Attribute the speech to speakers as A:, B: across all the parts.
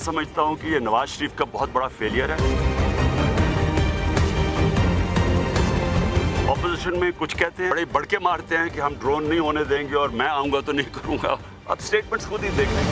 A: سمجھتا ہوں کہ یہ نواز شریف کا بہت بڑا فیلئر ہے. اپوزیشن میں کچھ کہتے ہیں، بڑے بڑھ کے مارتے ہیں کہ ہم ڈرون نہیں ہونے دیں گے اور میں آؤں گا تو نہیں کروں گا. اب سٹیٹمنٹس خود ہی دیکھ لیں.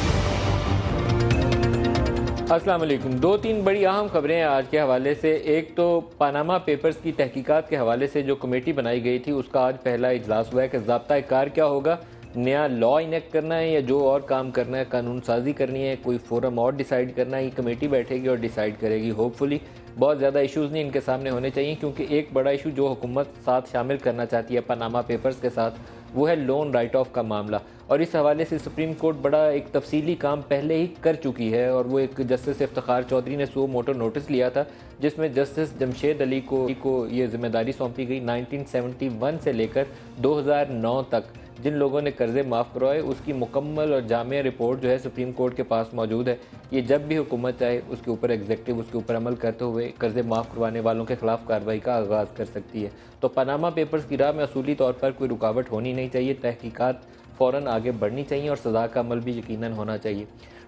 B: السلام علیکم. دو تین بڑی اہم خبریں ہیں آج کے حوالے سے. ایک تو پاناما پیپرز کی تحقیقات کے حوالے سے جو کمیٹی بنائی گئی تھی اس کا آج پہلا اجلاس ہوا ہے کہ ضابطہ کار کیا ہوگا، نیا لا انیکٹ کرنا ہے یا جو اور کام کرنا ہے، قانون سازی کرنی ہے، کوئی فورم اور ڈیسائیڈ کرنا ہے. یہ کمیٹی بیٹھے گی اور ڈیسائیڈ کرے گی. ہوپ فلی بہت زیادہ ایشوز نہیں ان کے سامنے ہونے چاہیے، کیونکہ ایک بڑا ایشو جو حکومت ساتھ شامل کرنا چاہتی ہے پاناما پیپرز کے ساتھ وہ ہے لون رائٹ آف کا معاملہ. اور اس حوالے سے سپریم کورٹ بڑا ایک تفصیلی کام پہلے ہی کر چکی ہے، اور وہ ایک جسٹس افتخار چودھری نے سو موٹو نوٹس لیا تھا جس میں جسٹس جمشید علی کو یہ ذمہ داری سونپی گئی 1971 سے لے کر 2009 تک جن لوگوں نے قرضے معاف کروائے اس کی مکمل اور جامع رپورٹ جو ہے سپریم کورٹ کے پاس موجود ہے. یہ جب بھی حکومت چاہے اس کے اوپر ایگزیکٹو اس کے اوپر عمل کرتے ہوئے قرضے معاف کروانے والوں کے خلاف کارروائی کا آغاز کر سکتی ہے. تو پاناما پیپرز کی راہ میں اصولی طور پر کوئی رکاوٹ ہونی نہیں چاہیے. تحقیقات فوراً آگے بڑھنی چاہیے اور سزا کا عمل بھی یقیناً ہونا چاہیے.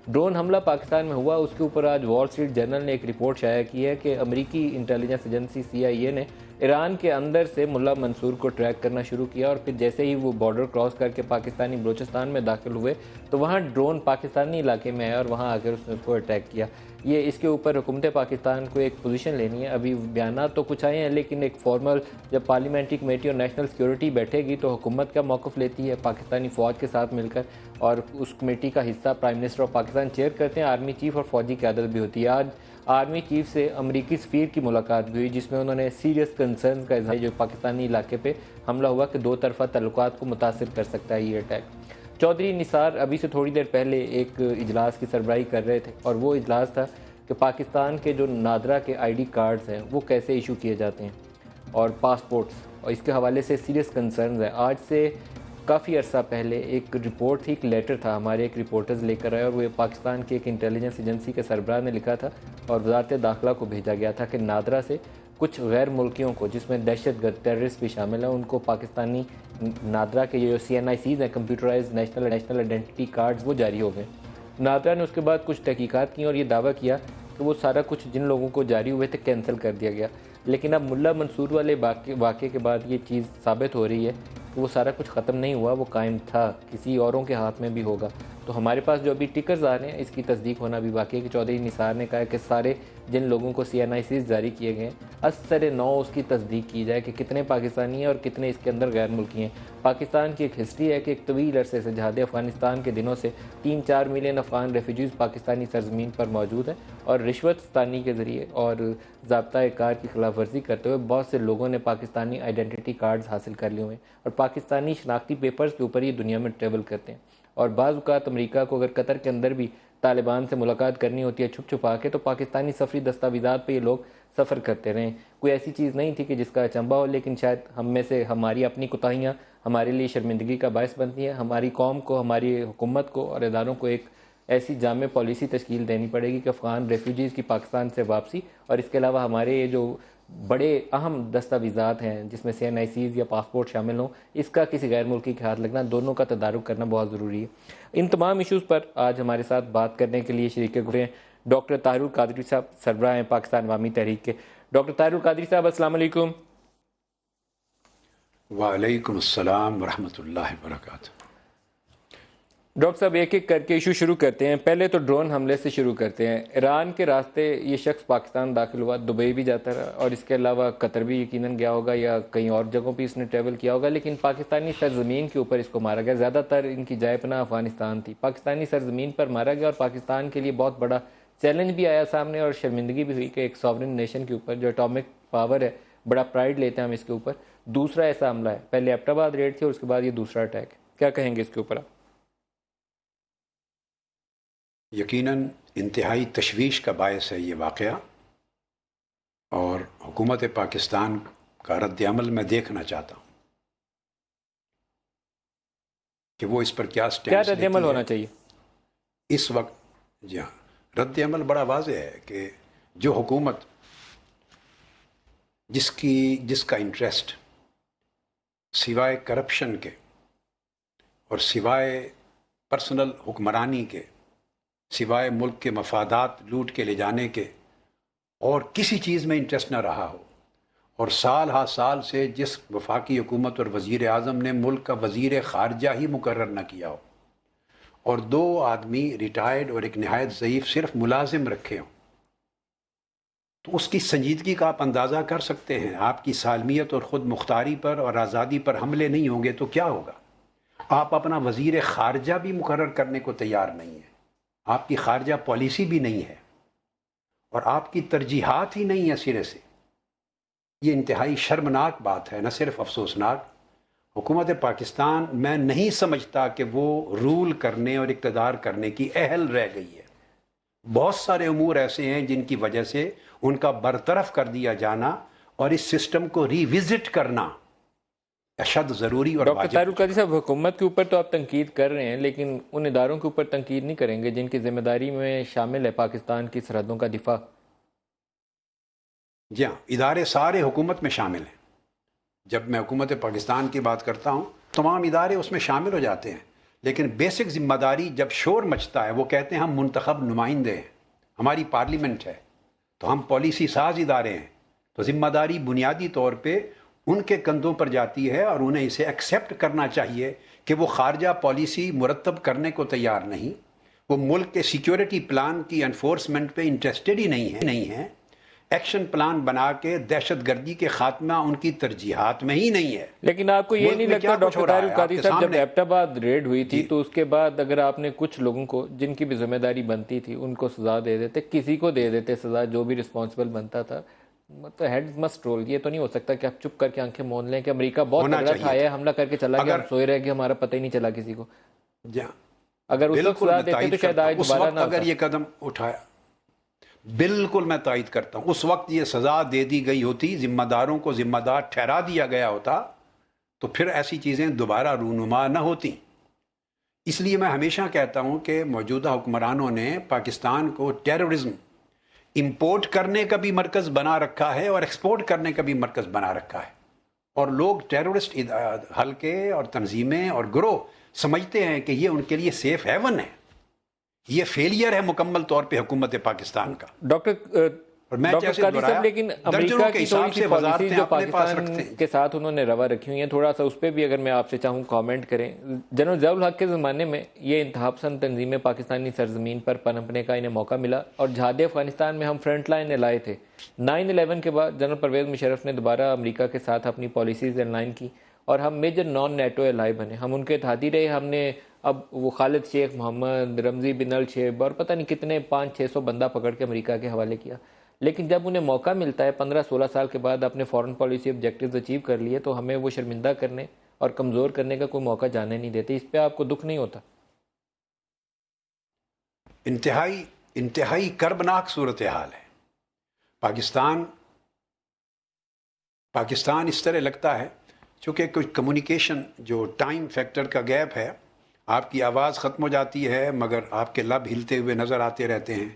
B: ڈرون حملہ پاکستان میں ہوا، اس کے اوپر آج وال اسٹریٹ جرنل نے ایک رپورٹ شائع کی ہے کہ امریکی انٹیلیجنس ایجنسی CIA نے ایران کے اندر سے ملا منصور کو ٹریک کرنا شروع کیا، اور پھر جیسے ہی وہ بارڈر کراس کر کے پاکستانی بلوچستان میں داخل ہوئے تو وہاں ڈرون پاکستانی علاقے میں آیا اور وہاں آ کر اس نے اس کو اٹیک کیا. یہ اس کے اوپر حکومت پاکستان کو ایک پوزیشن لینی ہے. ابھی بیانات تو کچھ آئے ہیں لیکن ایک فارمل جب پارلیمنٹری کمیٹی اور نیشنل سیکیورٹی بیٹھے گی تو حکومت کا موقف لیتی ہے پاکستانی فوج کے ساتھ مل کر، اور اس کمیٹی کا حصہ prime minister of Pakistan chair کرتے ہیں. آرمی چیف اور فوجی قیادت بھی ہوتی ہے. آج آرمی چیف سے امریکی سفیر کی ملاقات بھی ہوئی جس میں انہوں نے سیریس کنسرنز کا اظہار جو پاکستانی علاقے پہ حملہ ہوا کہ دو طرفہ تعلقات کو متاثر کر سکتا ہے یہ اٹیک. چودھری نثار ابھی سے تھوڑی دیر پہلے ایک اجلاس کی سربراہی کر رہے تھے اور وہ اجلاس تھا کہ پاکستان کے جو نادرا کے ID کارڈز ہیں وہ کیسے ایشو کیے جاتے ہیں اور پاسپورٹس، اور اس کے حوالے سے سیریس کنسرنز ہیں. آج سے کافی عرصہ پہلے ایک رپورٹ تھی، ایک لیٹر تھا، ہمارے ایک رپورٹرز لے کر آئے اور وہ پاکستان کی ایک انٹیلیجنس ایجنسی کے سربراہ نے لکھا تھا اور وزارت داخلہ کو بھیجا گیا تھا کہ نادرا سے کچھ غیر ملکیوں کو جس میں دہشت گرد ٹیررسٹ بھی شامل ہیں ان کو پاکستانی نادرا کے جو CNICs ہیں کمپیوٹرائز نیشنل آئیڈینٹی کارڈز وہ جاری ہو گئے. نادرا نے اس کے بعد کچھ تحقیقات کی اور یہ دعویٰ کیا کہ وہ سارا کچھ جن لوگوں کو جاری ہوئے تھے کینسل کر دیا گیا. لیکن اب ملا منصور والے واقعے کے بعد یہ چیز ثابت ہو رہی ہے کہ وہ سارا کچھ ختم نہیں ہوا، وہ قائم تھا، کسی اوروں کے ہاتھ میں بھی ہوگا. تو ہمارے پاس جو ابھی ٹکرز آ رہے ہیں اس کی تصدیق ہونا بھی باقی ہے کہ چودھری نثار نے کہا کہ سارے جن لوگوں کو CNICs جاری کیے گئے ہیں ازسر نو اس کی تصدیق کی جائے کہ کتنے پاکستانی ہیں اور کتنے اس کے اندر غیر ملکی ہیں. پاکستان کی ایک ہسٹری ہے کہ ایک طویل عرصے سے جہاد افغانستان کے دنوں سے 3-4 ملین افغان ریفیوجیز پاکستانی سرزمین پر موجود ہیں اور رشوت ستانی کے ذریعے اور ضابطہ کار کی خلاف ورزی کرتے ہوئے بہت سے لوگوں نے پاکستانی آئیڈینٹی کارڈز حاصل کر لیے ہوئے ہیں اور پاکستانی شناختی پیپرز کے اوپر یہ دنیا میں ٹریول کرتے ہیں. اور بعض اوقات امریکہ کو اگر قطر کے اندر بھی طالبان سے ملاقات کرنی ہوتی ہے چھپ چھپا کے تو پاکستانی سفری دستاویزات پہ یہ لوگ سفر کرتے رہیں. کوئی ایسی چیز نہیں تھی کہ جس کا اچنبھا ہو، لیکن شاید ہم میں سے ہماری اپنی کوتاہیاں ہمارے لیے شرمندگی کا باعث بنتی ہیں. ہماری قوم کو، ہماری حکومت کو اور اداروں کو ایک ایسی جامع پالیسی تشکیل دینی پڑے گی کہ افغان ریفیوجیز کی پاکستان سے واپسی اور اس کے علاوہ ہمارے یہ جو بڑے اہم دستاویزات ہیں جس میں CNICs یا پاسپورٹ شامل ہوں اس کا کسی غیر ملکی کے ہاتھ لگنا، دونوں کا تدارک کرنا بہت ضروری ہے. ان تمام ایشوز پر آج ہمارے ساتھ بات کرنے کے لیے شریک گفتگو ہیں ڈاکٹر طاہر القادری صاحب، سربراہ ہیں پاکستان عوامی تحریک کے. ڈاکٹر طاہر القادری صاحب السلام علیکم.
C: وعلیکم السلام ورحمۃ اللہ وبرکاتہ.
B: ڈاکٹر صاحب ایک ایک کر کے ایشو شروع کرتے ہیں. پہلے تو ڈرون حملے سے شروع کرتے ہیں. ایران کے راستے یہ شخص پاکستان داخل ہوا، دبئی بھی جاتا رہا اور اس کے علاوہ قطر بھی یقیناً گیا ہوگا یا کہیں اور جگہوں پہ اس نے ٹریول کیا ہوگا، لیکن پاکستانی سرزمین کے اوپر اس کو مارا گیا. زیادہ تر ان کی جائے پناہ افغانستان تھی، پاکستانی سرزمین پر مارا گیا اور پاکستان کے لیے بہت بڑا چیلنج بھی آیا سامنے اور شرمندگی بھی ہوئی کہ ایک ساورن نیشن کے اوپر جو اٹامک پاور ہے، بڑا پرائڈ لیتے ہیں ہم اس کے اوپر، دوسرا ایسا حملہ ہے. پہلے ایبٹ آباد ریڈ تھی اور اس کے بعد یہ دوسرا اٹیک. کیا کہیں گے اس کے اوپر آپ؟
C: یقیناً انتہائی تشویش کا باعث ہے یہ واقعہ، اور حکومت پاکستان کا رد عمل میں دیکھنا چاہتا ہوں کہ وہ اس پر کیا سٹینڈ
B: رد عمل ہونا چاہیے
C: اس وقت. جی ہاں، رد عمل بڑا واضح ہے کہ جو حکومت جس کا انٹرسٹ سوائے کرپشن کے اور سوائے پرسنل حکمرانی کے سوائے ملک کے مفادات لوٹ کے لے جانے کے اور کسی چیز میں انٹرسٹ نہ رہا ہو، اور سال ہا سال سے جس وفاقی حکومت اور وزیر اعظم نے ملک کا وزیر خارجہ ہی مقرر نہ کیا ہو، اور 2 آدمی ریٹائرڈ اور ایک نہایت ضعیف صرف ملازم رکھے ہوں، تو اس کی سنجیدگی کا آپ اندازہ کر سکتے ہیں۔ آپ کی سالمیت اور خود مختاری پر اور آزادی پر حملے نہیں ہوں گے تو کیا ہوگا؟ آپ اپنا وزیر خارجہ بھی مقرر کرنے کو تیار نہیں ہیں، آپ کی خارجہ پالیسی بھی نہیں ہے، اور آپ کی ترجیحات ہی نہیں ہیں سرے سے۔ یہ انتہائی شرمناک بات ہے، نہ صرف افسوسناک۔ حکومت پاکستان میں نہیں سمجھتا کہ وہ رول کرنے اور اقتدار کرنے کی اہل رہ گئی ہے۔ بہت سارے امور ایسے ہیں جن کی وجہ سے ان کا برطرف کر دیا جانا اور اس سسٹم کو ری وزٹ کرنا اشد ضروری اور
B: ڈاکٹر
C: واجب۔
B: طاہر القادری صاحب، حکومت کے اوپر تو آپ تنقید کر رہے ہیں، لیکن ان اداروں کے اوپر تنقید نہیں کریں گے جن کی ذمہ داری میں شامل ہے پاکستان کی سرحدوں کا دفاع؟
C: جی ہاں، ادارے سارے حکومت میں شامل ہیں۔ جب میں حکومت پاکستان کی بات کرتا ہوں تمام ادارے اس میں شامل ہو جاتے ہیں، لیکن بیسک ذمہ داری جب شور مچتا ہے، وہ کہتے ہیں ہم منتخب نمائندے ہیں، ہماری پارلیمنٹ ہے، تو ہم پالیسی ساز ادارے ہیں، تو ذمہ داری بنیادی طور پہ ان کے کندھوں پر جاتی ہے، اور انہیں اسے ایکسیپٹ کرنا چاہیے کہ وہ خارجہ پالیسی مرتب کرنے کو تیار نہیں، وہ ملک کے سیکیورٹی پلان کی انفورسمنٹ پہ انٹرسٹڈ ہی نہیں ہیں، ایکشن پلان بنا کے دہشت گردی کے خاتمہ ان کی ترجیحات میں ہی نہیں ہے۔
B: لیکن آپ کو یہ نہیں لگتا ڈاکٹر طاہر القادری صاحب، جب ایبٹ آباد ریڈ ہوئی تھی تو اس کے بعد اگر آپ نے کچھ لوگوں کو جن کی بھی ذمہ داری بنتی تھی ان کو سزا دے دیتے، کسی کو دے دیتے سزا جو بھی رسپانسبل بنتا تھا، تو ہیڈز مسٹ رول۔ یہ تو نہیں ہو سکتا کہ آپ چپ کر کے آنکھیں مون لیں کہ امریکہ بہت تگڑا تھا، آیا حملہ کر کے چلا گیا، ہم سوئے رہ گئے، ہمارا پتہ ہی نہیں چلا کسی کو۔ اگر اس وقت سزا دیتے تو شاید آج دوبارہ نہ ہوتا۔
C: اگر یہ قدم اٹھایا، بالکل میں تائید کرتا ہوں، اس وقت یہ سزا دے دی گئی ہوتی، ذمہ داروں کو ذمہ دار ٹھہرا دیا گیا ہوتا، تو پھر ایسی چیزیں دوبارہ رونما نہ ہوتی۔ اس لیے میں ہمیشہ کہتا ہوں کہ موجودہ حکمرانوں نے پاکستان کو ٹیررزم امپورٹ کرنے کا بھی مرکز بنا رکھا ہے اور ایکسپورٹ کرنے کا بھی مرکز بنا رکھا ہے، اور لوگ ٹیررسٹ حلقے اور تنظیمیں اور گروہ سمجھتے ہیں کہ یہ ان کے لیے سیف ہیون ہے۔ یہ فیلئر ہے مکمل طور پہ حکومت پاکستان کا۔
B: ڈاکٹر قادری صاحب، لیکن امریکہ کی تھوڑی سی پالیسی جو پاکستان کے ساتھ انہوں نے روا رکھی ہوئی ہیں، تھوڑا سا اس پہ بھی اگر میں آپ سے چاہوں کامنٹ کریں۔ جنرل ضیاء الحق کے زمانے میں یہ انتہا پسند تنظیمیں پاکستانی سرزمین پر پنپنے کا انہیں موقع ملا، اور جہاد افغانستان میں ہم فرنٹ لائن لائے تھے۔ 9/11 کے بعد جنرل پرویز مشرف نے دوبارہ امریکہ کے ساتھ اپنی پالیسیز ان لائن کی، اور ہم میجر نان نیٹو الائی بنے، ہم ان کے اتحادی رہے۔ ہم نے اب وہ خالد شیخ محمد، رمزی بن الشیب اور پتہ نہیں کتنے 500-600 بندہ پکڑ کے امریکہ کے حوالے کیا، لیکن جب انہیں موقع ملتا ہے 15-16 سال کے بعد اپنے فورن پالیسی آبجیکٹیوز اچیو کر لیے، تو ہمیں وہ شرمندہ کرنے اور کمزور کرنے کا کوئی موقع جانے نہیں دیتے۔ اس پہ آپ کو دکھ نہیں ہوتا؟
C: انتہائی کربناک صورتحال ہے۔ پاکستان اس طرح لگتا ہے چونکہ کچھ کمیونیکیشن جو ٹائم فیکٹر کا گیپ ہے، آپ کی آواز ختم ہو جاتی ہے مگر آپ کے لب ہلتے ہوئے نظر آتے رہتے ہیں۔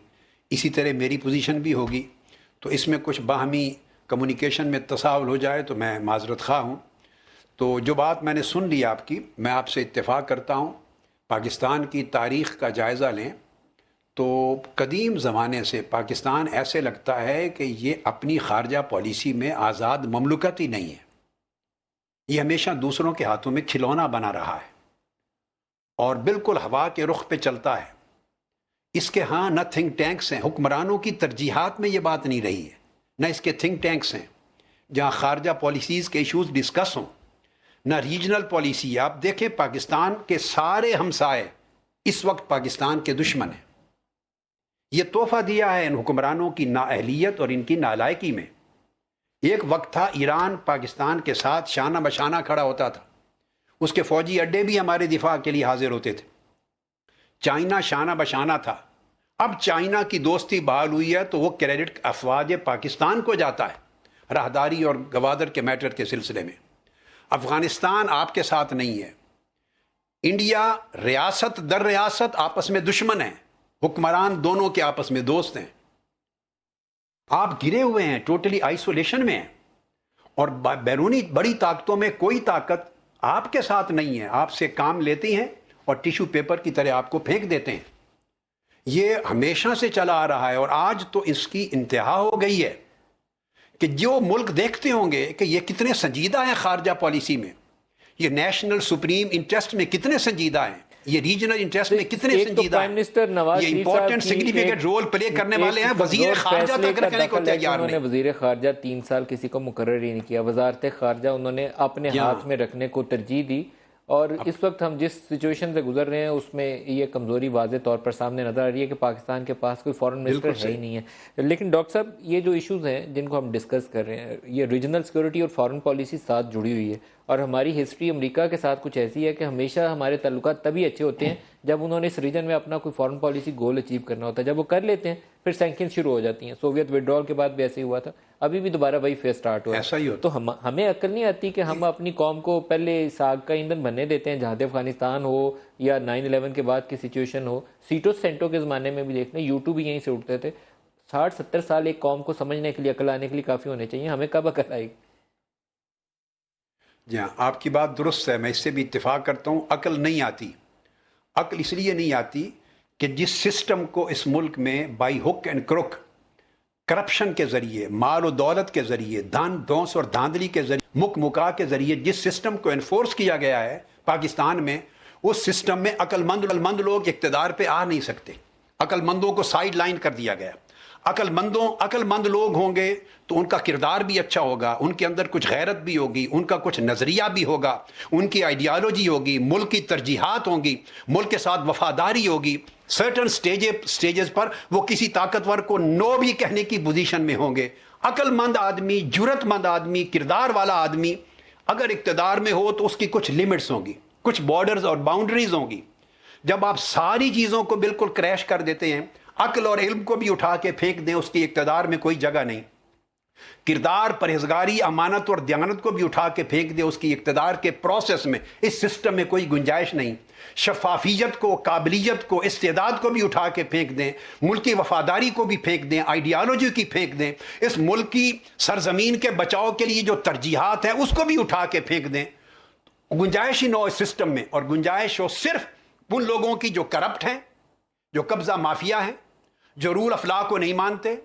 C: اسی طرح میری پوزیشن بھی ہوگی، تو اس میں کچھ باہمی کمیونیکیشن میں تساہل ہو جائے تو میں معذرت خواہ ہوں۔ تو جو بات میں نے سن لی آپ کی، میں آپ سے اتفاق کرتا ہوں۔ پاکستان کی تاریخ کا جائزہ لیں تو قدیم زمانے سے پاکستان ایسے لگتا ہے کہ یہ اپنی خارجہ پالیسی میں آزاد مملکت ہی نہیں ہے، یہ ہمیشہ دوسروں کے ہاتھوں میں کھلونا بنا رہا ہے اور بالکل ہوا کے رخ پہ چلتا ہے۔ اس کے ہاں نہ تھنک ٹینکس ہیں، حکمرانوں کی ترجیحات میں یہ بات نہیں رہی ہے، نہ اس کے تھنک ٹینکس ہیں جہاں خارجہ پالیسیز کے ایشوز ڈسکس ہوں، نہ ریجنل پالیسی۔ آپ دیکھیں پاکستان کے سارے ہمسائے اس وقت پاکستان کے دشمن ہیں۔ یہ تحفہ دیا ہے ان حکمرانوں کی نااہلیت اور ان کی نالائکی میں۔ ایک وقت تھا ایران پاکستان کے ساتھ شانہ بشانہ کھڑا ہوتا تھا، اس کے فوجی اڈے بھی ہمارے دفاع کے لیے حاضر ہوتے تھے۔ چائنا شانہ بشانہ تھا، اب چائنا کی دوستی بحال ہوئی ہے تو وہ کریڈٹ افواج پاکستان کو جاتا ہے راہداری اور گوادر کے میٹر کے سلسلے میں۔ افغانستان آپ کے ساتھ نہیں ہے۔ انڈیا ریاست در ریاست آپس میں دشمن ہیں، حکمران دونوں کے آپس میں دوست ہیں۔ آپ گرے ہوئے ہیں، ٹوٹلی آئسولیشن میں ہیں، اور بیرونی بڑی طاقتوں میں کوئی طاقت آپ کے ساتھ نہیں ہے، آپ سے کام لیتی ہیں اور ٹیشو پیپر کی طرح آپ کو پھینک دیتے ہیں۔ یہ ہمیشہ سے چلا آ رہا ہے اور آج تو اس کی انتہا ہو گئی ہے کہ جو ملک دیکھتے ہوں گے کہ یہ کتنے سنجیدہ ہیں خارجہ پالیسی میں، یہ نیشنل سپریم انٹرسٹ میں کتنے سنجیدہ ہیں، یہ ریجنل انٹرسٹ میں کتنے سنجیدہ ہیں، یہ امپورٹنٹ سگنیفیکنٹ رول پلے کرنے والے ہیں، وزیر خارجہ تک رکھنے کو تیار
B: نہیں۔ وزیر خارجہ 3 سال کسی کو مقرر ہی نہیں کیا، وزارت خارجہ انہوں نے اپنے ہاتھ میں رکھنے کو ترجیح دی، اور اس وقت ہم جس سچویشن سے گزر رہے ہیں اس میں یہ کمزوری واضح طور پر سامنے نظر آ رہی ہے کہ پاکستان کے پاس کوئی فورن منسٹر ہے ہی نہیں ہے۔ لیکن ڈاکٹر صاحب یہ جو ایشوز ہیں جن کو ہم ڈسکس کر رہے ہیں، یہ ریجنل سیکورٹی اور فورن پالیسی ساتھ جڑی ہوئی ہے، اور ہماری ہسٹری امریکہ کے ساتھ کچھ ایسی ہے کہ ہمیشہ ہمارے تعلقات تبھی اچھے ہوتے ہیں جب انہوں نے اس ریجن میں اپنا کوئی فورن پالیسی گول اچیو کرنا ہوتا ہے، جب وہ کر لیتے ہیں پھر سینکشن شروع ہو جاتی ہیں۔ سوویت وڈرال کے بعد بھی ایسے ہی ہوا تھا، ابھی بھی دوبارہ وہی فیز سٹارٹ ہوا ہے۔ تو ہمیں عقل نہیں آتی کہ ہم اپنی قوم کو پہلے ساگ کا ایندھن بننے دیتے ہیں، جہاد افغانستان ہو یا 9/11 کے بعد کی سچویشن ہو، سیٹو سینٹو کے زمانے میں بھی دیکھ لیں، یوٹیوب بھی یہیں سے اٹھتے تھے۔ 60-70 سال ایک قوم کو سمجھنے کے لیے، عقل آنے کے لیے کافی ہونے چاہیے، ہمیں کب عقل آئے گی؟
C: جی ہاں، آپ کی بات درست ہے، میں اس سے بھی اتفاق کرتا ہوں، عقل نہیں آتی۔ عقل اس لیے نہیں آتی کہ جس سسٹم کو اس ملک میں بائی ہک اینڈ کروک، کرپشن کے ذریعے، مال و دولت کے ذریعے، دھونس اور دھاندلی کے ذریعے، مکا کے ذریعے جس سسٹم کو انفورس کیا گیا ہے پاکستان میں، اس سسٹم میں عقل مند لوگ اقتدار پہ آ نہیں سکتے، عقل مندوں کو سائیڈ لائن کر دیا گیا۔ عقل مند لوگ ہوں گے تو ان کا کردار بھی اچھا ہوگا، ان کے اندر کچھ غیرت بھی ہوگی، ان کا کچھ نظریہ بھی ہوگا، ان کی آئیڈیالوجی ہوگی، ملک کی ترجیحات ہوں گی، ملک کے ساتھ وفاداری ہوگی، سرٹن سٹیجز پر وہ کسی طاقتور کو نو بھی کہنے کی پوزیشن میں ہوں گے۔ عقل مند آدمی، جرت مند آدمی، کردار والا آدمی اگر اقتدار میں ہو تو اس کی کچھ لمٹس ہوں گی، کچھ بارڈرز اور باؤنڈریز ہوں گی۔ جب آپ ساری چیزوں کو بالکل کریش کر دیتے ہیں، عقل اور علم کو بھی اٹھا کے پھینک دیں، اس کی اقتدار میں کوئی جگہ نہیں۔ کردار، پرہیزگاری، امانت اور دیانت کو بھی اٹھا کے پھینک دیں، اس کی اقتدار کے پروسیس میں، اس سسٹم میں کوئی گنجائش نہیں۔ شفافیت کو، قابلیت کو، استعداد کو بھی اٹھا کے پھینک دیں، ملک کی وفاداری کو بھی پھینک دیں، آئیڈیالوجی کی پھینک دیں، اس ملک کی سرزمین کے بچاؤ کے لیے جو ترجیحات ہیں اس کو بھی اٹھا کے پھینک دیں، گنجائش ہی نہ ہو اس سسٹم میں، اور گنجائش ہو صرف ان لوگوں کی جو کرپٹ ہیں، جو قبضہ مافیا ہیں، جو رول آف لا کو نہیں مانتے،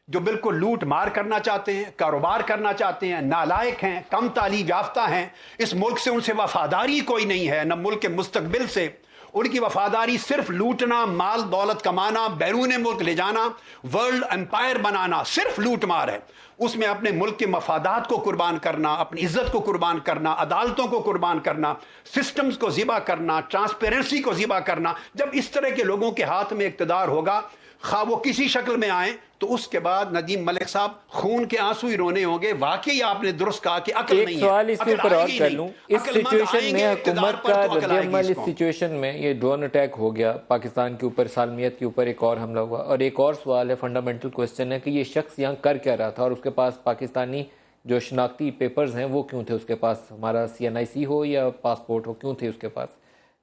C: جو بالکل لوٹ مار کرنا چاہتے ہیں، کاروبار کرنا چاہتے ہیں، نالائق ہیں، کم تعلیم یافتہ ہیں، اس ملک سے ان سے وفاداری کوئی نہیں ہے، نہ ملک کے مستقبل سے، ان کی وفاداری صرف لوٹنا، مال دولت کمانا، بیرون ملک لے جانا، ورلڈ امپائر بنانا، صرف لوٹ مار ہے۔ اس میں اپنے ملک کے مفادات کو قربان کرنا، اپنی عزت کو قربان کرنا، عدالتوں کو قربان کرنا، سسٹمز کو ذبح کرنا، ٹرانسپیرنسی کو ذبح کرنا۔ جب اس طرح کے لوگوں کے ہاتھ میں اقتدار ہوگا، خواہ وہ کسی شکل میں آئیں، تو اس کے بعد ندیم ملک صاحب خون کے آنسو ہی رونے ہوں گے۔ واقعی آپ نے درست کہا کہ عقل نہیں ہے۔
B: ایک سوال اس کے اوپر اور کر لوں، اس سچویشن میں حکومت کا رد عمل، اس سچویشن میں یہ ڈرون اٹیک ہو گیا پاکستان کے اوپر، سالمیت کے اوپر ایک اور حملہ ہوا، اور ایک اور سوال ہے، فنڈامنٹل کوسچن ہے کہ یہ شخص یہاں کر کیا رہا تھا، اور اس کے پاس پاکستانی جو شناختی پیپرز ہیں وہ کیوں تھے اس کے پاس، ہمارا CNIC ہو یا پاسپورٹ ہو، کیوں تھے اس کے پاس؟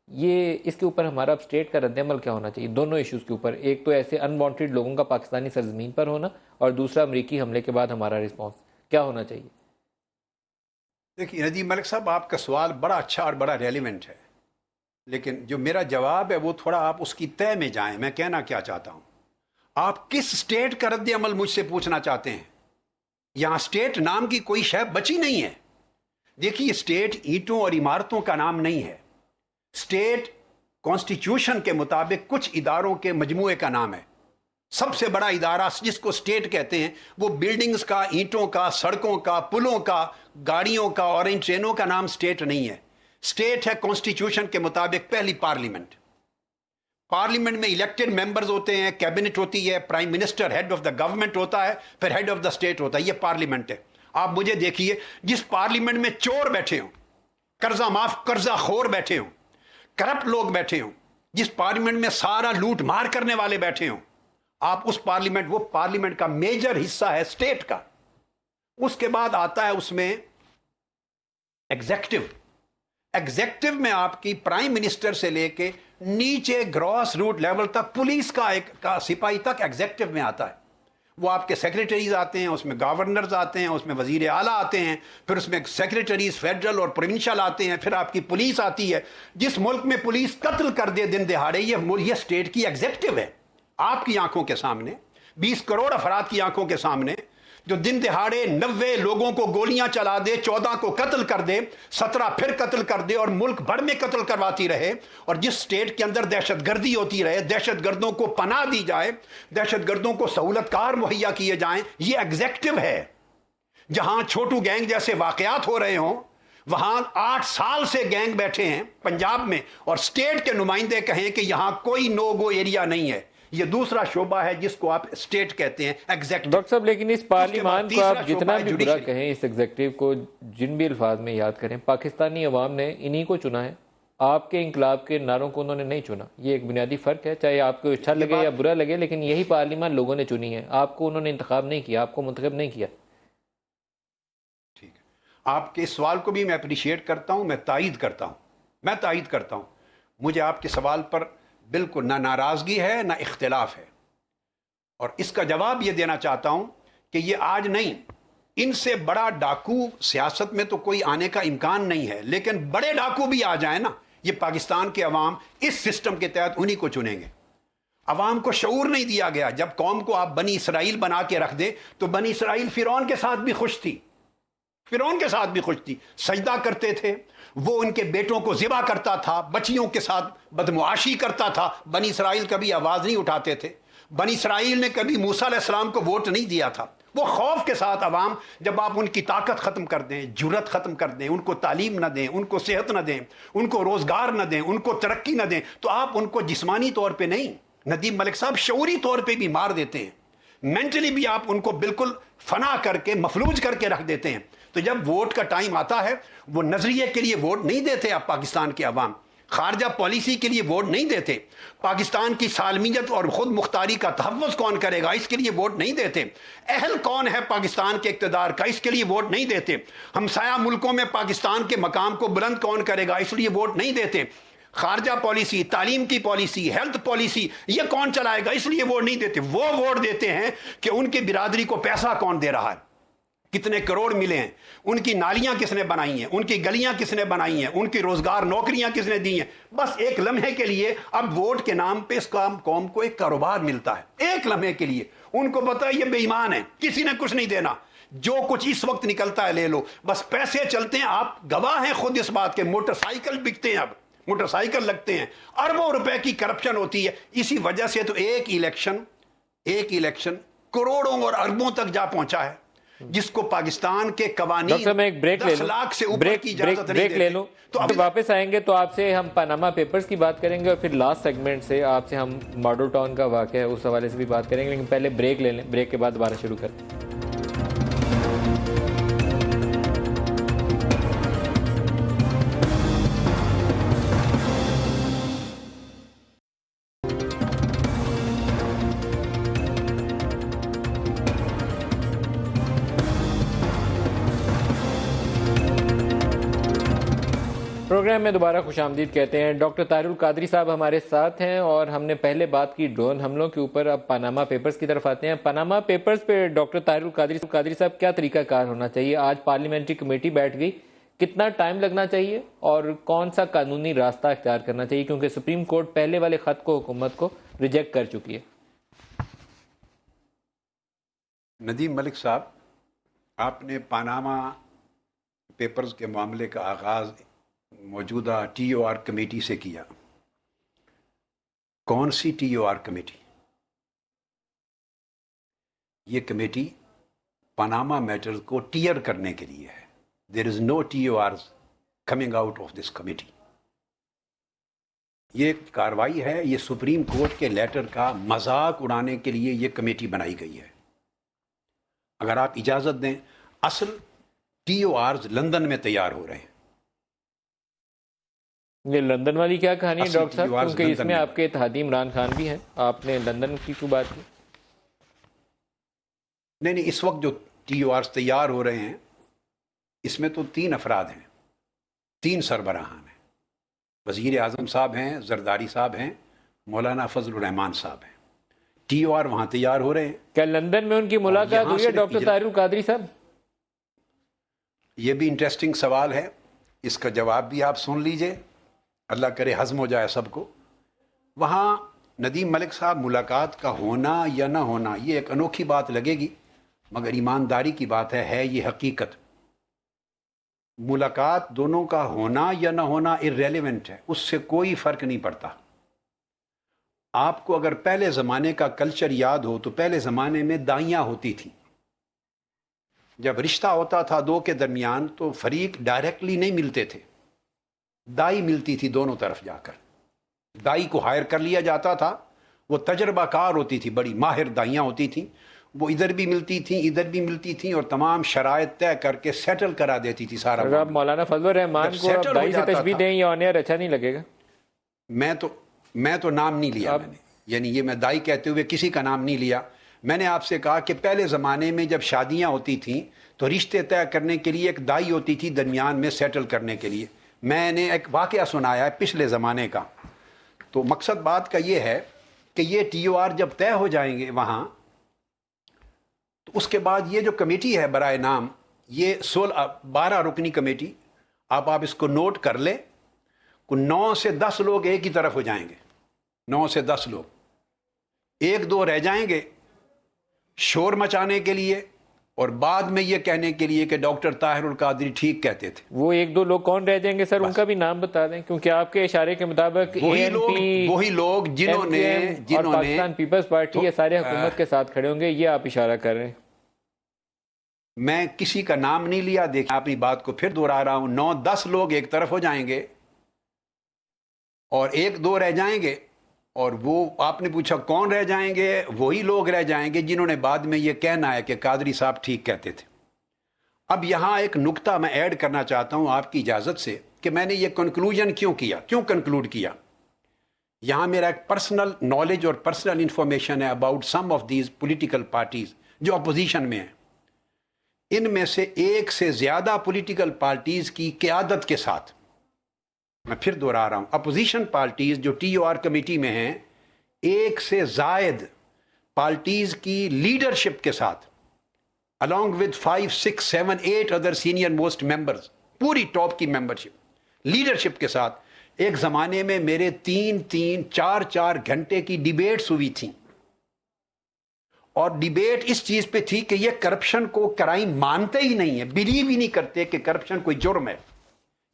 B: یہ اس کے اوپر ہمارا اب اسٹیٹ کا رد عمل کیا ہونا چاہیے دونوں ایشوز کے اوپر؟ ایک تو ایسے ان وانٹیڈ لوگوں کا پاکستانی سرزمین پر ہونا، اور دوسرا امریکی حملے کے بعد ہمارا رسپانس کیا ہونا چاہیے؟
C: دیکھیے ندیم ملک صاحب، آپ کا سوال بڑا اچھا اور بڑا ریلیونٹ ہے، لیکن جو میرا جواب ہے وہ تھوڑا آپ اس کی تہ میں جائیں۔ میں کہنا کیا چاہتا ہوں، آپ کس اسٹیٹ کا رد عمل مجھ سے پوچھنا چاہتے ہیں؟ یہاں اسٹیٹ نام کی کوئی شے بچی نہیں ہے۔ دیکھیے، اسٹیٹ اینٹوں اور عمارتوں کا نام نہیں ہے، اسٹیٹ کانسٹیٹیوشن کے مطابق کچھ اداروں کے مجموعے کا نام ہے۔ سب سے بڑا ادارہ جس کو اسٹیٹ کہتے ہیں وہ بلڈنگز کا، اینٹوں کا، سڑکوں کا، پلوں کا، گاڑیوں کا اور ان ٹرینوں کا نام اسٹیٹ نہیں ہے۔ اسٹیٹ ہے کانسٹیٹیوشن کے مطابق پہلی پارلیمنٹ۔ پارلیمنٹ میں الیکٹڈ ممبرز ہوتے ہیں، کیبنٹ ہوتی ہے، prime minister head of the government ہوتا ہے، پھر ہیڈ آف دا اسٹیٹ ہوتا ہے، یہ پارلیمنٹ ہے۔ آپ مجھے دیکھیے، جس پارلیمنٹ میں چور بیٹھے ہوں، قرضہ خور بیٹھے ہوں، کرپٹ لوگ بیٹھے ہوں، جس پارلیمنٹ میں سارا لوٹ مار کرنے والے بیٹھے ہوں، آپ اس پارلیمنٹ، وہ پارلیمنٹ کا میجر حصہ ہے اسٹیٹ کا۔ اس کے بعد آتا ہے اس میں ایگزیکٹو۔ ایگزیکٹو میں آپ کی پرائم منسٹر سے لے کے نیچے گراس روٹ لیول تک، پولیس کا سپاہی تک ایگزیکٹو میں آتا ہے۔ وہ آپ کے سیکریٹریز آتے ہیں، اس میں گورنرز آتے ہیں، اس میں وزیر اعلیٰ آتے ہیں، پھر اس میں سیکریٹریز فیڈرل اور پروونشل آتے ہیں، پھر آپ کی پولیس آتی ہے۔ جس ملک میں پولیس قتل کر دے دن دہاڑے، یہ اسٹیٹ کی ایگزیکٹو ہے۔ آپ کی آنکھوں کے سامنے 20 کروڑ افراد کی آنکھوں کے سامنے جو دن دہاڑے 90 لوگوں کو گولیاں چلا دے، 14 کو قتل کر دے، 17 پھر قتل کر دے اور ملک بھر میں قتل کرواتی رہے، اور جس سٹیٹ کے اندر دہشت گردی ہوتی رہے، دہشت گردوں کو پناہ دی جائے، دہشت گردوں کو سہولت کار مہیا کیے جائیں، یہ ایگزیکٹو ہے۔ جہاں چھوٹو گینگ جیسے واقعات ہو رہے ہوں، وہاں 8 سال سے گینگ بیٹھے ہیں پنجاب میں، اور سٹیٹ کے نمائندے کہیں کہ یہاں کوئی نو گو ایریا نہیں ہے۔ یہ دوسرا شعبہ ہے جس کو آپ اسٹیٹ کہتے ہیں، ایگزیکٹو۔
B: ڈاکٹر صاحب لیکن اس پارلیمان کو آپ جتنا بھی برا
C: جوڈیشری۔
B: کہیں، اس ایگزیکٹو کو جن بھی الفاظ میں یاد کریں، پاکستانی عوام نے انہی کو چنا ہے۔ آپ کے انقلاب کے نعروں کو انہوں نے نہیں چنا، یہ ایک بنیادی فرق ہے، چاہے آپ کو اچھا لگے یا برا لگے، لیکن یہی پارلیمان لوگوں نے چنی ہے، آپ کو انہوں نے انتخاب نہیں کیا، آپ کو منتخب نہیں کیا۔
C: ٹھیک ہے، آپ کے اس سوال کو بھی میں اپریشیٹ کرتا ہوں، میں تائید کرتا ہوں۔ مجھے آپ کے سوال پر بالکل نہ ناراضگی ہے نہ اختلاف ہے، اور اس کا جواب یہ دینا چاہتا ہوں کہ یہ آج نہیں، ان سے بڑا ڈاکو سیاست میں تو کوئی آنے کا امکان نہیں ہے، لیکن بڑے ڈاکو بھی آ جائیں نا، یہ پاکستان کے عوام اس سسٹم کے تحت انہی کو چنیں گے۔ عوام کو شعور نہیں دیا گیا۔ جب قوم کو آپ بنی اسرائیل بنا کے رکھ دیں تو بنی اسرائیل فرعون کے ساتھ بھی خوش تھی، سجدہ کرتے تھے، وہ ان کے بیٹوں کو ذبح کرتا تھا، بچیوں کے ساتھ بدمعاشی کرتا تھا۔ بنی اسرائیل کبھی آواز نہیں اٹھاتے تھے، بنی اسرائیل نے کبھی موسیٰ علیہ السلام کو ووٹ نہیں دیا تھا۔ وہ خوف کے ساتھ عوام، جب آپ ان کی طاقت ختم کر دیں، جرت ختم کر دیں، ان کو تعلیم نہ دیں، ان کو صحت نہ دیں، ان کو روزگار نہ دیں، ان کو ترقی نہ دیں، تو آپ ان کو جسمانی طور پہ نہیں، ندیم ملک صاحب، شعوری طور پہ بھی مار دیتے ہیں، مینٹلی بھی آپ ان کو بالکل فنا کر کے مفلوج کر کے رکھ دیتے ہیں۔ تو جب ووٹ کا ٹائم آتا ہے، وہ نظریے کے لیے ووٹ نہیں دیتے آپ پاکستان کے عوام، خارجہ پالیسی کے لیے ووٹ نہیں دیتے، پاکستان کی سالمیت اور خود مختاری کا تحفظ کون کرے گا اس کے لیے ووٹ نہیں دیتے، اہل کون ہے پاکستان کے اقتدار کا اس کے لیے ووٹ نہیں دیتے، ہمسایہ ملکوں میں پاکستان کے مقام کو بلند کون کرے گا اس لیے ووٹ نہیں دیتے، خارجہ پالیسی، تعلیم کی پالیسی، ہیلتھ پالیسی یہ کون چلائے گا اس لیے ووٹ نہیں دیتے۔ وہ ووٹ دیتے ہیں کہ ان کی برادری کو پیسہ کون دے رہا ہے، کتنے کروڑ ملے ہیں، ان کی نالیاں کس نے بنائی ہیں، ان کی گلیاں کس نے بنائی ہیں، ان کی روزگار نوکریاں کس نے دی ہیں۔ بس ایک لمحے کے لیے اب ووٹ کے نام پہ اس قوم کو ایک کاروبار ملتا ہے، ایک لمحے کے لیے ان کو پتہ ہے یہ بے ایمان ہے، کسی نے کچھ نہیں دینا، جو کچھ اس وقت نکلتا ہے لے لو، بس پیسے چلتے ہیں۔ آپ گواہ ہیں خود اس بات کے، موٹر سائیکل بکتے ہیں، اب موٹر سائیکل لگتے ہیں، اربوں روپے کی کرپشن ہوتی ہے۔ اسی وجہ سے تو ایک الیکشن کروڑوں اور اربوں تک جا پہنچا ہے، جس کو پاکستان کے قوانین 10 لاکھ سے اوپر کی اجازت نہیں دیتے۔
B: تو اب واپس آئیں گے تو آپ سے ہم پاناما پیپرز کی بات کریں گے، اور پھر لاسٹ سیگمنٹ سے آپ سے ہم ماڈل ٹاؤن کا واقعہ ہے اس حوالے سے بھی بات کریں گے، لیکن پہلے بریک لے لیں، بریک کے بعد دوبارہ شروع کریں۔ پروگرام میں دوبارہ خوش آمدید کہتے ہیں۔ ڈاکٹر طاہر القادری صاحب ہمارے ساتھ ہیں، اور ہم نے پہلے بات کی ڈرون حملوں کے اوپر، اب پاناما پیپرز کی طرف آتے ہیں۔ پاناما پیپرز پہ ڈاکٹر طاہر القادری صاحب کیا طریقہ کار ہونا چاہیے؟ آج پارلیمنٹری کمیٹی بیٹھ گئی، کتنا ٹائم لگنا چاہیے اور کون سا قانونی راستہ اختیار کرنا چاہیے، کیونکہ سپریم کورٹ پہلے والے خط کو حکومت کو ریجیکٹ کر چکی ہے؟
C: ندیم ملک صاحب، آپ نے پاناما پیپرز کے معاملے کا آغاز موجودہ ٹی او آر کمیٹی سے کیا۔ کون سی ٹی او آر کمیٹی؟ یہ کمیٹی پاناما میٹرز کو ٹیئر کرنے کے لیے ہے۔ دیر از نو T O Rs coming out of this committee. یہ کاروائی ہے، یہ سپریم کورٹ کے لیٹر کا مذاق اڑانے کے لیے یہ کمیٹی بنائی گئی ہے۔ اگر آپ اجازت دیں، اصل ٹی او آرز لندن میں تیار ہو رہے ہیں۔
B: یہ لندن والی کیا کہانی ہے ڈاکٹر صاحب؟ کیونکہ اس میں آپ کے اتحادی عمران خان بھی ہیں، آپ نے لندن کی کیوں بات کی؟
C: نہیں، اس وقت جو ٹی او آرز تیار ہو رہے ہیں اس میں تو 3 افراد ہیں، 3 سربراہان ہیں، وزیر اعظم صاحب ہیں، زرداری صاحب ہیں، مولانا فضل الرحمان صاحب ہیں۔ ٹی او آر وہاں تیار ہو رہے ہیں۔
B: کیا لندن میں ان کی ملاقات ہوئی ہے ڈاکٹر طاہر القادری صاحب؟
C: یہ بھی انٹرسٹنگ سوال ہے، اس کا جواب بھی آپ سن لیجئے، اللہ کرے ہضم ہو جائے سب کو۔ وہاں ندیم ملک صاحب ملاقات کا ہونا یا نہ ہونا یہ ایک انوکھی بات لگے گی، مگر ایمانداری کی بات ہے یہ حقیقت۔ ملاقات دونوں کا ہونا یا نہ ہونا irrelevant ہے، اس سے کوئی فرق نہیں پڑتا۔ آپ کو اگر پہلے زمانے کا کلچر یاد ہو تو پہلے زمانے میں دائیاں ہوتی تھیں۔ جب رشتہ ہوتا تھا دو کے درمیان تو فریق ڈائریکٹلی نہیں ملتے تھے، دائی ملتی تھی دونوں طرف جا کر۔ دائی کو ہائر کر لیا جاتا تھا، وہ تجربہ کار ہوتی تھی، بڑی ماہر دائیاں ہوتی تھیں، وہ ادھر بھی ملتی تھیں ادھر بھی ملتی تھیں اور تمام شرائط طے کر کے سیٹل کرا دیتی تھی سارا
B: اگر آپ
C: معاملہ۔
B: مولانا فضل الرحمان
C: جب
B: کو
C: settle
B: آپ
C: ہو
B: دائی سے
C: جاتا
B: تشبیہ
C: تھا،
B: دیں یہ آن ایئر اچھا نہیں لگے گا؟
C: میں تو نام نہیں لیا، میں نے یعنی یہ میں دائی کہتے ہوئے کسی کا نام نہیں لیا۔ میں نے آپ سے کہا کہ پہلے زمانے میں جب شادیاں ہوتی تھیں تو رشتے طے کرنے کے لیے ایک دائی ہوتی تھی درمیان میں سیٹل کرنے کے لیے۔ میں نے ایک واقعہ سنایا ہے پچھلے زمانے کا، تو مقصد بات کا یہ ہے کہ یہ ٹی او آر جب طے ہو جائیں گے وہاں تو اس کے بعد یہ جو کمیٹی ہے برائے نام، یہ 12 رکنی کمیٹی، آپ اس کو نوٹ کر لیں، 9 سے 10 لوگ ایک ہی طرف ہو جائیں گے، 9 سے 10 لوگ، 1-2 رہ جائیں گے شور مچانے کے لیے اور بعد میں یہ کہنے کے لیے کہ ڈاکٹر طاہر القادری ٹھیک کہتے تھے۔
B: وہ 1-2 لوگ کون رہ جائیں گے سر؟ ان کا بھی نام بتا دیں، کیونکہ آپ کے اشارے کے مطابق
C: وہی لوگ جنہوں نے
B: اور پاکستان پیپلز پارٹی یہ سارے حکومت کے ساتھ کھڑے ہوں گے، یہ آپ اشارہ کر رہے ہیں۔
C: میں کسی کا نام نہیں لیا، دیکھیں اپنی بات کو پھر دوہرا رہا ہوں، 9-10 لوگ ایک طرف ہو جائیں گے اور 1-2 رہ جائیں گے، اور وہ آپ نے پوچھا کون رہ جائیں گے؟ وہی لوگ رہ جائیں گے جنہوں نے بعد میں یہ کہنا ہے کہ قادری صاحب ٹھیک کہتے تھے۔ اب یہاں ایک نکتہ میں ایڈ کرنا چاہتا ہوں آپ کی اجازت سے کہ میں نے یہ کنکلوژن کیوں کنکلوڈ کیا۔ یہاں میرا ایک پرسنل نالج اور پرسنل انفارمیشن ہے about some of these political parties جو اپوزیشن میں ہیں۔ ان میں سے ایک سے زیادہ پولیٹیکل پارٹیز کی قیادت کے ساتھ، میں پھر دوہرا رہا ہوں، اپوزیشن پارٹیز جو ٹی او آر کمیٹی میں ہیں، ایک سے زائد پارٹیز کی لیڈرشپ کے ساتھ along with 5, 6, 7, 8 other senior most members، پوری ٹاپ کی ممبرشپ لیڈرشپ کے ساتھ ایک زمانے میں میرے 3-4 گھنٹے کی ڈیبیٹس ہوئی تھیں، اور ڈیبیٹ اس چیز پہ تھی کہ یہ کرپشن کو کرائم مانتے ہی نہیں ہیں، بلیو ہی نہیں کرتے کہ کرپشن کوئی جرم ہے،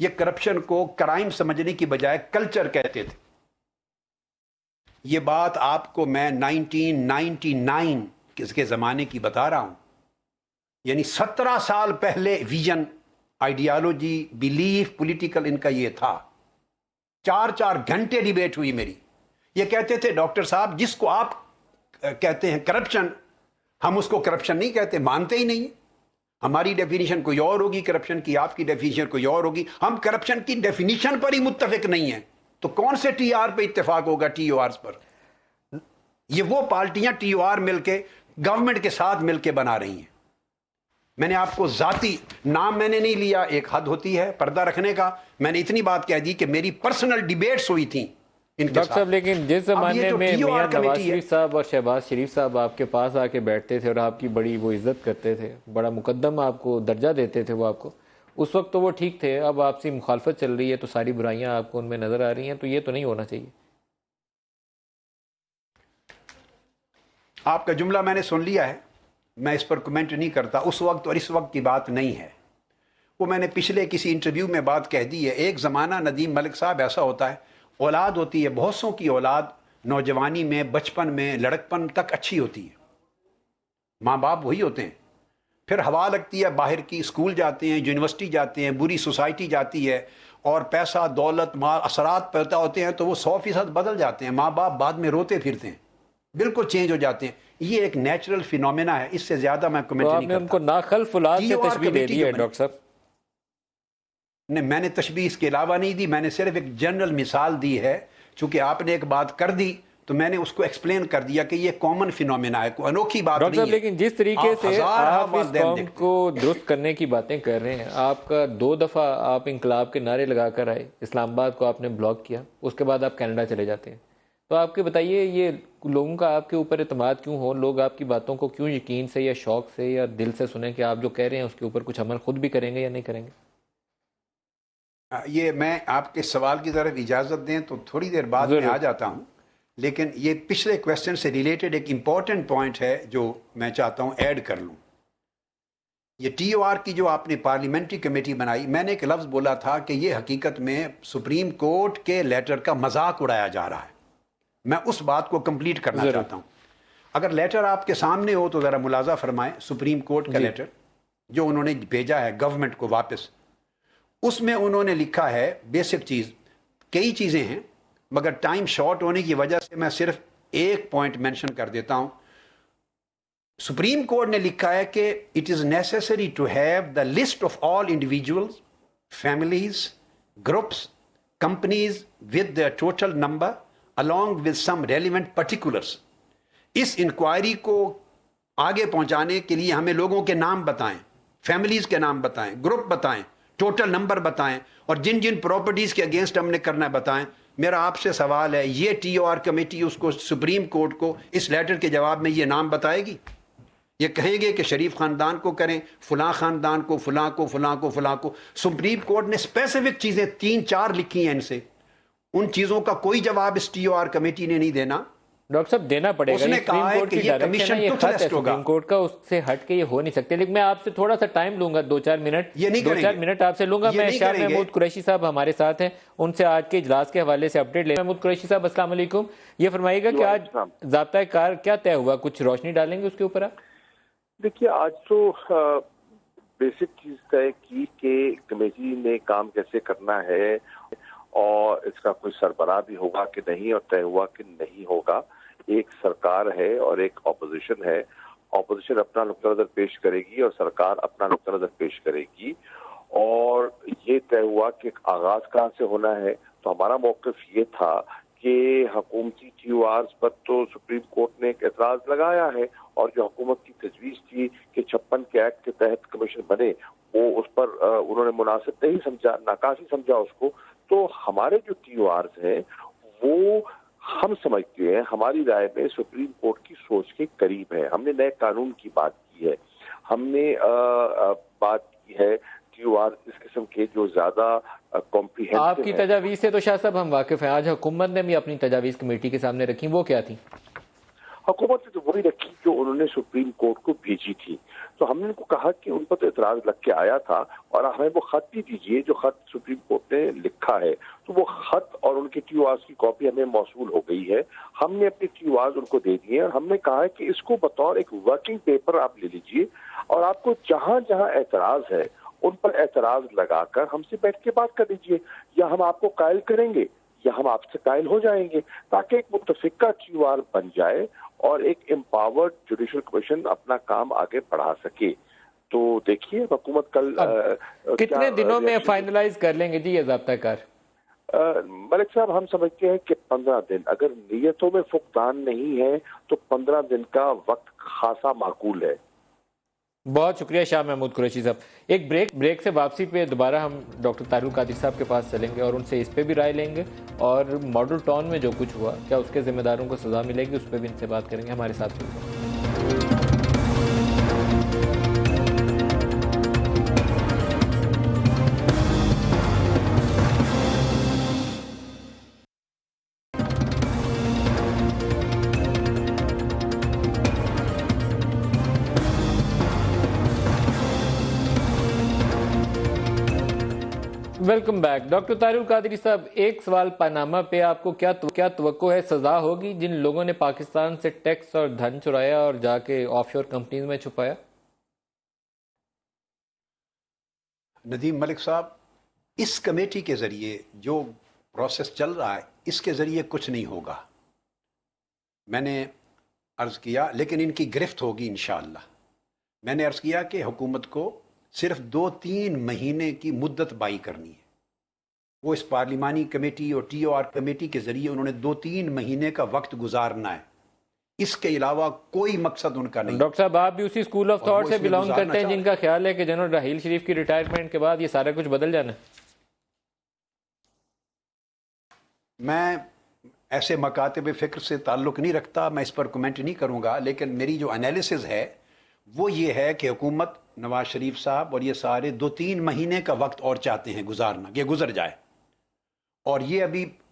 C: یہ کرپشن کو کرائم سمجھنے کی بجائے کلچر کہتے تھے۔ یہ بات آپ کو میں 1999 کے زمانے کی بتا رہا ہوں، یعنی 17 سال پہلے ویژن، آئیڈیالوجی، بیلیف، پولیٹیکل ان کا یہ تھا۔ 4 گھنٹے ڈیبیٹ ہوئی میری۔ یہ کہتے تھے ڈاکٹر صاحب جس کو آپ کہتے ہیں کرپشن، ہم اس کو کرپشن نہیں کہتے، مانتے ہی نہیں، ہماری ڈیفینیشن کوئی اور ہوگی کرپشن کی، آپ کی ڈیفینیشن کوئی اور ہوگی، ہم کرپشن کی ڈیفینیشن پر ہی متفق نہیں ہیں، تو کون سے ٹی آر پہ اتفاق ہوگا؟ ٹی او آرز پر۔ یہ وہ پارٹیاں ٹی او آر مل کے گورنمنٹ کے ساتھ مل کے بنا رہی ہیں۔ میں نے آپ کو ذاتی نام میں نے نہیں لیا، ایک حد ہوتی ہے پردہ رکھنے کا، میں نے اتنی بات کہہ دی کہ میری پرسنل ڈیبیٹس ہوئی تھیں ان کے
B: ڈاکٹر صاحب، لیکن جس زمانے میں میاں نواز شریف صاحب اور شہباز شریف صاحب آپ کے پاس آ کے بیٹھتے تھے اور آپ کی بڑی وہ عزت کرتے تھے، بڑا مقدم آپ کو درجہ دیتے تھے وہ آپ کو، اس وقت تو وہ ٹھیک تھے، اب آپ سے مخالفت چل رہی ہے تو ساری برائیاں آپ کو ان میں نظر آ رہی ہیں، تو یہ تو نہیں ہونا چاہیے۔
C: آپ کا جملہ میں نے سن لیا ہے، میں اس پر کمنٹ نہیں کرتا، اس وقت اور اس وقت کی بات نہیں ہے، وہ میں نے پچھلے کسی انٹرویو میں بات کہہ دی ہے۔ ایک زمانہ ندیم ملک صاحب ایسا ہوتا ہے، اولاد ہوتی ہے، بہت سو کی اولاد نوجوانی میں، بچپن میں، لڑکپن تک اچھی ہوتی ہے، ماں باپ وہی ہوتے ہیں، پھر ہوا لگتی ہے باہر کی، اسکول جاتے ہیں، یونیورسٹی جاتے ہیں، بری سوسائٹی جاتی ہے، اور پیسہ، دولت، مال، اثرات پیدا ہوتے ہیں تو وہ 100% بدل جاتے ہیں، ماں باپ بعد میں روتے پھرتے ہیں، بالکل چینج ہو جاتے ہیں۔ یہ ایک نیچرل فینومینا ہے، اس سے زیادہ میں کمنٹ نہیں کرتا۔
B: آپ نے ان کو ناخلف اولاد سے تشبیہ دے دی ہے ڈاکٹر صاحب۔
C: نہیں، میں نے تشبیہ اس کے علاوہ نہیں دی، میں نے صرف ایک جنرل مثال دی ہے، چونکہ آپ نے ایک بات کر دی تو میں نے اس کو ایکسپلین کر دیا کہ یہ کامن فینومینا ہے، کوئی انوکھی بات نہیں ہے۔
B: لیکن جس طریقے سے آپ اس قوم کو درست کرنے کی باتیں کر رہے ہیں، آپ کا 2 دفعہ آپ انقلاب کے نعرے لگا کر آئے، اسلام آباد کو آپ نے بلاک کیا، اس کے بعد آپ کینیڈا چلے جاتے ہیں، تو آپ کے بتائیے یہ لوگوں کا آپ کے اوپر اعتماد کیوں ہو؟ لوگ آپ کی باتوں کو کیوں یقین سے یا شوق سے یا دل سے سنیں کہ آپ جو کہہ رہے ہیں اس کے اوپر کچھ عمل خود بھی کریں گے یا نہیں کریں گے؟
C: یہ میں آپ کے سوال کی طرف اجازت دیں تو تھوڑی دیر بعد میں آ جاتا ہوں، لیکن یہ پچھلے کویسچن سے ریلیٹڈ ایک امپورٹنٹ پوائنٹ ہے جو میں چاہتا ہوں ایڈ کر لوں. یہ ٹی او آر کی جو آپ نے پارلیمنٹری کمیٹی بنائی، میں نے ایک لفظ بولا تھا کہ یہ حقیقت میں سپریم کورٹ کے لیٹر کا مذاق اڑایا جا رہا ہے. میں اس بات کو کمپلیٹ کرنا چاہتا ہوں. اگر لیٹر آپ کے سامنے ہو تو ذرا ملاحظہ فرمائیں. سپریم کورٹ کا لیٹر جو انہوں نے بھیجا ہے گورنمنٹ کو واپس، اس میں انہوں نے لکھا ہے بیسک چیز، کئی چیزیں ہیں مگر ٹائم شارٹ ہونے کی وجہ سے میں صرف ایک پوائنٹ مینشن کر دیتا ہوں. سپریم کورٹ نے لکھا ہے کہ it is necessary to have the list of all individuals, families, groups, companies with the total number along with some relevant particulars. اس انکوائری کو آگے پہنچانے کے لیے ہمیں لوگوں کے نام بتائیں، فیملیز کے نام بتائیں، گروپ بتائیں، ٹوٹل نمبر بتائیں، اور جن جن پراپرٹیز کے اگینسٹ ہم نے کرنا ہے بتائیں. میرا آپ سے سوال ہے، یہ ٹی او آر کمیٹی اس کو سپریم کورٹ کو اس لیٹر کے جواب میں یہ نام بتائے گی؟ یہ کہیں گے کہ شریف خاندان کو کریں، فلاں خاندان کو، فلاں کو، فلاں کو، فلاں کو؟ سپریم کورٹ نے اسپیسیفک چیزیں 3-4 لکھی ہیں ان سے. ان چیزوں کا کوئی جواب اس ٹی او آر کمیٹی نے نہیں دینا.
B: ڈاکٹر صاحب دینا پڑے گا.
C: اس نے کہا ہے کہ یہ کمیشن ٹوٹلسٹ ہوگا.
B: سپریم کورٹ کا اس سے ہٹ کے یہ ہو نہیں سکتے. لیکن میں آپ سے تھوڑا سا ٹائم لوں گا، 2-4 منٹ.
C: یہ نہیں کریں گے.
B: 2-4 منٹ آپ سے لوں گا. میں شاہ محمود قریشی صاحب ہمارے ساتھ ہیں، ان سے آج کے اجلاس کے حوالے سے اپڈیٹ لیں. محمود قریشی صاحب السلام علیکم. یہ فرمائیے گا کہ آج ضابطۂ کار کیا طے ہوا؟ کچھ روشنی ڈالیں گے اس کے اوپر آپ؟
D: دیکھیے، آج تو بیسک چیز طے کی کہ کمیٹی نے کام کیسے کرنا ہے اور اس کا کوئی سربراہ بھی ہوگا کہ نہیں، اور طے ہوا کہ نہیں ہوگا. ایک سرکار ہے اور ایک اپوزیشن ہے. اپوزیشن اپنا نقطہ نظر پیش کرے گی اور سرکار اپنا نقطہ نظر پیش کرے گی. اور یہ طے ہوا کہ آغاز کہاں سے ہونا ہے. تو ہمارا موقف یہ تھا کہ حکومتی ٹی او آرز پر تو سپریم کورٹ نے ایک اعتراض لگایا ہے، اور جو حکومت کی تجویز تھی کہ 56 کے ایکٹ کے تحت کمیشن بنے، وہ اس پر انہوں نے مناسب نہیں سمجھا، ناکافی سمجھا اس کو. تو ہمارے جو ٹی او آرز ہیں وہ ہم سمجھتے ہیں، ہماری رائے میں سپریم کورٹ کی سوچ کے قریب ہے. ہم نے نئے قانون کی بات کی ہے، ہم نے بات کی ہے ٹی او آر اس قسم کے جو زیادہ کمپریہنسو.
B: آپ کی تجاویز سے تو شاہ صاحب ہم واقف ہیں. آج حکومت نے بھی اپنی تجاویز کمیٹی کے سامنے رکھی، وہ کیا تھی؟
D: حکومت نے تو وہی رکھی جو انہوں نے سپریم کورٹ کو بھیجی تھی. تو ہم نے ان کو کہا کہ ان پر تو اعتراض لگ کے آیا تھا، اور ہمیں وہ خط بھی دیجیے جو خط سپریم کورٹ نے لکھا ہے. تو وہ خط اور ان کے ٹی او آرز کی کاپی ہمیں موصول ہو گئی ہے. ہم نے اپنے ٹی او آرز ان کو دے دیے، اور ہم نے کہا ہے کہ اس کو بطور ایک ورکنگ پیپر آپ لے لیجیے، اور آپ کو جہاں جہاں اعتراض ہے ان پر اعتراض لگا کر ہم سے بیٹھ کے بات کر لیجیے، یا ہم آپ کو قائل کریں گے یا ہم آپ سے قائل ہو جائیں گے، تاکہ ایک متفقہ ٹی او آر بن جائے اور ایک امپاورڈ جوڈیشل کمیشن اپنا کام آگے بڑھا سکے. تو دیکھیے حکومت کل
B: کتنے دنوں میں فائنلائز کر لیں گے جی یہ ضابطہ کار؟
D: ملک صاحب، ہم سمجھتے ہیں کہ 15 دن، اگر نیتوں میں فقدان نہیں ہے تو 15 دن کا وقت خاصا معقول ہے.
B: بہت شکریہ شاہ محمود قریشی صاحب. ایک بریک سے واپسی پہ دوبارہ ہم ڈاکٹر طاہر القادری صاحب کے پاس چلیں گے اور ان سے اس پہ بھی رائے لیں گے، اور ماڈل ٹاؤن میں جو کچھ ہوا کیا اس کے ذمہ داروں کو سزا ملے گی، اس پہ بھی ان سے بات کریں گے. ہمارے ساتھ welcome back. Doctor Tahir ul-Qadri صاحب، ایک سوال پاناما پہ آپ کو کیا توقع ہے سزا ہوگی جن لوگوں نے پاکستان سے ٹیکس اور دھن چرایا اور جا کے آف شور کمپنیز میں چھپایا؟
C: ندیم ملک صاحب، اس کمیٹی کے ذریعے جو پروسیس چل رہا ہے اس کے ذریعے کچھ نہیں ہوگا. میں نے عرض کیا، لیکن ان کی گرفت ہوگی انشاءاللہ. میں نے عرض کیا کہ حکومت کو صرف 2-3 مہینے کی مدت بائی کرنی ہے. وہ اس پارلیمانی کمیٹی اور ٹی او آر کمیٹی کے ذریعے انہوں نے 2-3 مہینے کا وقت گزارنا ہے. اس کے علاوہ کوئی مقصد ان کا نہیں.
B: ڈاکٹر صاحب، آپ بھی اسی اسکول آف تھاٹ سے بلانگ کرتے ہیں جن کا خیال ہے کہ جنرل راحیل شریف کی ریٹائرمنٹ کے بعد یہ سارا کچھ بدل جانا ہے؟
C: میں ایسے مکاتب فکر سے تعلق نہیں رکھتا، میں اس پر کمنٹ نہیں کروں گا، لیکن میری جو انالیسز ہے وہ یہ ہے کہ حکومت نواز شریف صاحب اور یہ سارے 2-3 مہینے کا وقت اور چاہتے ہیں گزارنا، یہ گزر جائے. اور یہ ابھی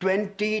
C: 20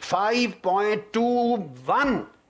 C: 5.21